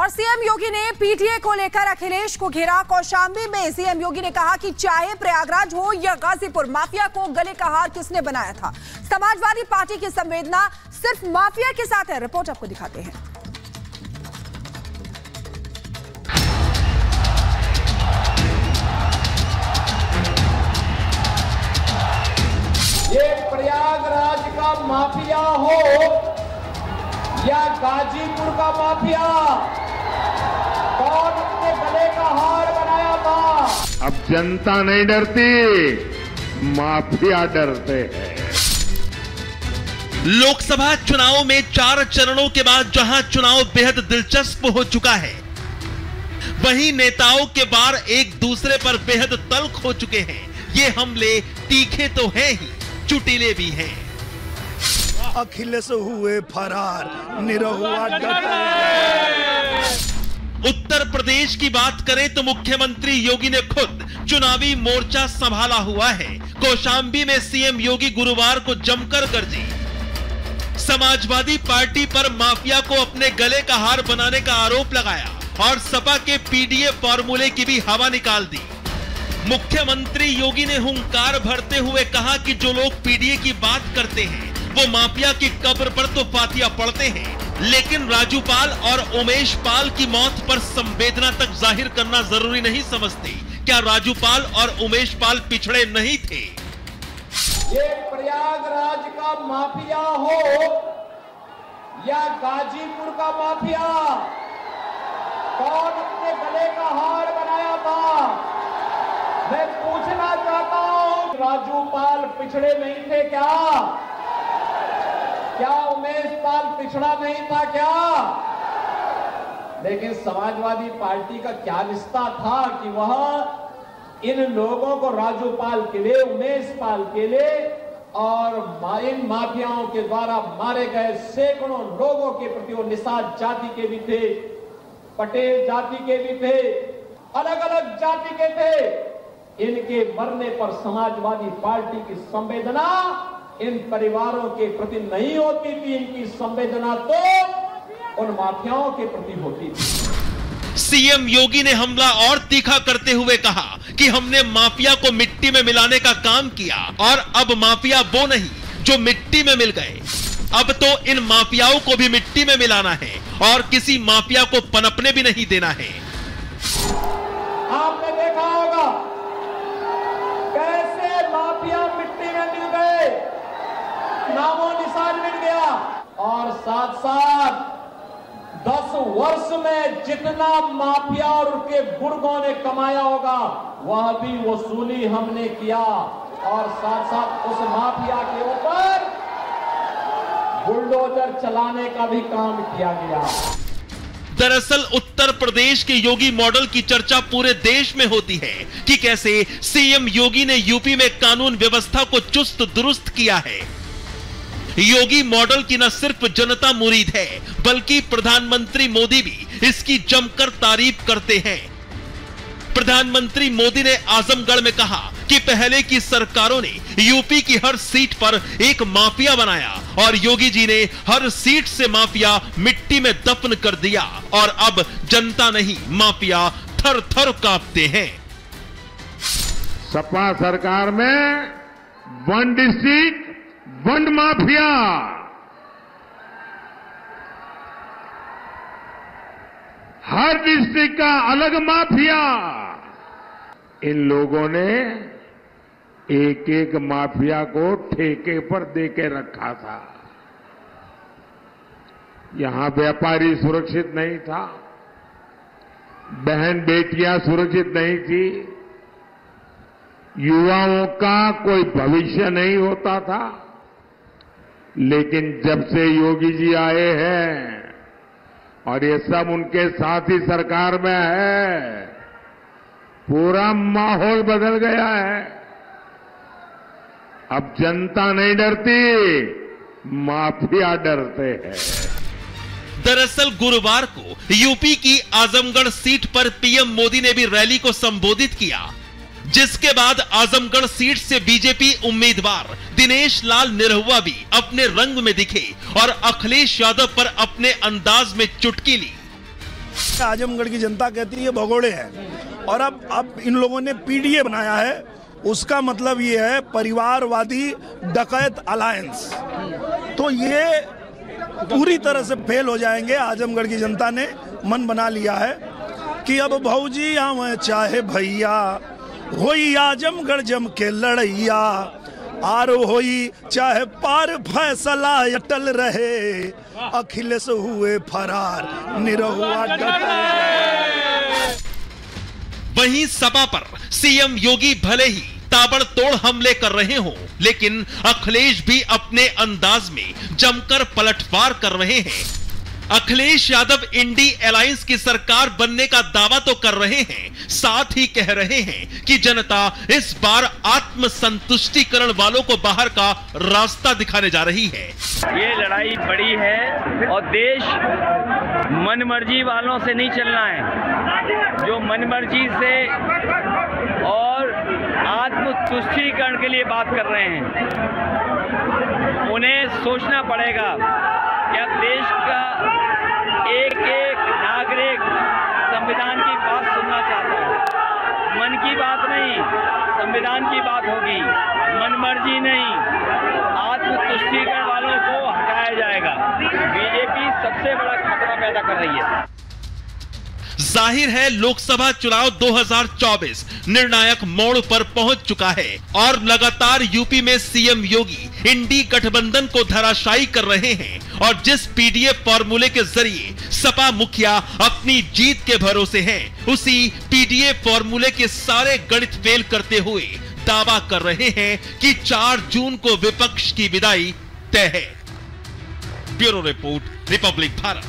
और सीएम योगी ने पीटीए को लेकर अखिलेश को घेरा। कौशांबी में सीएम योगी ने कहा कि चाहे प्रयागराज हो या गाजीपुर, माफिया को गले का हार किसने बनाया था। समाजवादी पार्टी की संवेदना सिर्फ माफिया के साथ है। रिपोर्ट आपको दिखाते हैं। ये प्रयागराज का माफिया हो या गाजीपुर का माफिया, कौन अपने गले का हार बनाया था। अब जनता नहीं डरती, माफिया डरते हैं। लोकसभा चुनाव में 4 चरणों के बाद जहां चुनाव बेहद दिलचस्प हो चुका है, वहीं नेताओं के वार एक दूसरे पर बेहद तल्ख हो चुके हैं। ये हमले तीखे तो हैं ही, चुटीले भी हैं। अखिलेश हुए फरार, निरहुआ डटा। उत्तर प्रदेश की बात करें तो मुख्यमंत्री योगी ने खुद चुनावी मोर्चा संभाला हुआ है। कौशांबी में सीएम योगी गुरुवार को जमकर गरजे। समाजवादी पार्टी पर माफिया को अपने गले का हार बनाने का आरोप लगाया और सपा के पीडीए फॉर्मूले की भी हवा निकाल दी। मुख्यमंत्री योगी ने हुंकार भरते हुए कहा कि जो लोग पीडीए की बात करते हैं वो माफिया की कब्र पर तो फातिया पढ़ते हैं, लेकिन राजूपाल और उमेश पाल की मौत पर संवेदना तक जाहिर करना जरूरी नहीं समझते। क्या राजूपाल और उमेश पाल पिछड़े नहीं थे? ये प्रयागराज का माफिया हो या गाजीपुर का माफिया, कौन अपने गले का हार बनाया था। मैं पूछना चाहता हूं, राजूपाल पिछड़े नहीं थे क्या? क्या उमेश पाल पिछड़ा नहीं था क्या? लेकिन समाजवादी पार्टी का क्या रिश्ता था कि वह इन लोगों को, राजूपाल के लिए, उमेश पाल के लिए और इन माफियाओं के द्वारा मारे गए सैकड़ों लोगों के प्रति वो निषाद जाति के भी थे, पटेल जाति के भी थे, अलग अलग जाति के थे। इनके मरने पर समाजवादी पार्टी की संवेदना इन परिवारों के प्रति नहीं होती थी, इनकी संवेदना तो उन माफियाओं के प्रति होती थी। सीएम योगी ने हमला और तीखा करते हुए कहा कि हमने माफिया को मिट्टी में मिलाने का काम किया और अब माफिया वो नहीं जो मिट्टी में मिल गए। अब तो इन माफियाओं को भी मिट्टी में मिलाना है और किसी माफिया को पनपने भी नहीं देना है। आपने देखा होगा कैसे माफिया मिट्टी में मिल गए, नामो निशान मिल गया, और साथ साथ 10 वर्ष में जितना माफिया और उनके गुर्गों ने कमाया होगा वह भी वसूली हमने किया, और साथ साथ उस माफिया के ऊपर बुलडोजर चलाने का भी काम किया गया। दरअसल उत्तर प्रदेश के योगी मॉडल की चर्चा पूरे देश में होती है कि कैसे सीएम योगी ने यूपी में कानून व्यवस्था को चुस्त दुरुस्त किया है। योगी मॉडल की न सिर्फ जनता मुरीद है बल्कि प्रधानमंत्री मोदी भी इसकी जमकर तारीफ करते हैं। प्रधानमंत्री मोदी ने आजमगढ़ में कहा कि पहले की सरकारों ने यूपी की हर सीट पर एक माफिया बनाया और योगी जी ने हर सीट से माफिया मिट्टी में दफन कर दिया और अब जनता नहीं माफिया थर थर कांपते हैं। सपा सरकार में 1 डिस्ट्रिक्ट 1 माफिया, हर डिस्ट्रिक्ट का अलग माफिया। इन लोगों ने एक एक माफिया को ठेके पर देके रखा था। यहां व्यापारी सुरक्षित नहीं था, बहन बेटियां सुरक्षित नहीं थी, युवाओं का कोई भविष्य नहीं होता था। लेकिन जब से योगी जी आए हैं और ये सब उनके साथ ही सरकार में है, पूरा माहौल बदल गया है। अब जनता नहीं डरती, माफिया डरते हैं। दरअसल गुरुवार को यूपी की आजमगढ़ सीट पर पीएम मोदी ने भी रैली को संबोधित किया, जिसके बाद आजमगढ़ सीट से बीजेपी उम्मीदवार दिनेश लाल निरहुआ भी अपने रंग में दिखे और अखिलेश यादव पर अपने अंदाज में चुटकी ली। आजमगढ़ की जनता कहती है भगोड़े हैं, और अब इन लोगों ने पीडीए बनाया है। उसका मतलब ये है परिवारवादी डकैत अलायंस। तो ये पूरी तरह से फेल हो जाएंगे। आजमगढ़ की जनता ने मन बना लिया है कि अब भौजी आवे चाहे भैया, होई आजमगढ़ जम के लड़ैया, आरो होई चाहे पार फैसला अटल रहे, अखिलेश हुए फरार निरहुआ डटल रहे। वहीं सपा पर सीएम योगी भले ही ताबड़तोड़ हमले कर रहे हों, लेकिन अखिलेश भी अपने अंदाज में जमकर पलटवार कर रहे हैं। अखिलेश यादव इंडी अलायंस की सरकार बनने का दावा तो कर रहे हैं, साथ ही कह रहे हैं कि जनता इस बार आत्मसंतुष्टिकरण वालों को बाहर का रास्ता दिखाने जा रही है। ये लड़ाई बड़ी है और देश मनमर्जी वालों से नहीं चलना है। जो मनमर्जी से और आत्मतुष्टिकरण के लिए बात कर रहे हैं, उन्हें सोचना पड़ेगा कि अब देश का एक एक नागरिक संविधान की बात सुनना चाहता है। मन की बात नहीं, संविधान की बात होगी। मनमर्जी नहीं, आत्मतुष्टिकरण वालों को हटाया जाएगा। बीजेपी सबसे बड़ा खतरा पैदा कर रही है। जाहिर है लोकसभा चुनाव 2024 निर्णायक मोड़ पर पहुंच चुका है और लगातार यूपी में सीएम योगी इंडी गठबंधन को धराशायी कर रहे हैं। और जिस पीडीए फॉर्मूले के जरिए सपा मुखिया अपनी जीत के भरोसे हैं, उसी पीडीए फॉर्मूले के सारे गणित फेल करते हुए दावा कर रहे हैं कि 4 जून को विपक्ष की विदाई तय है। Bureau report, Republic Bharat.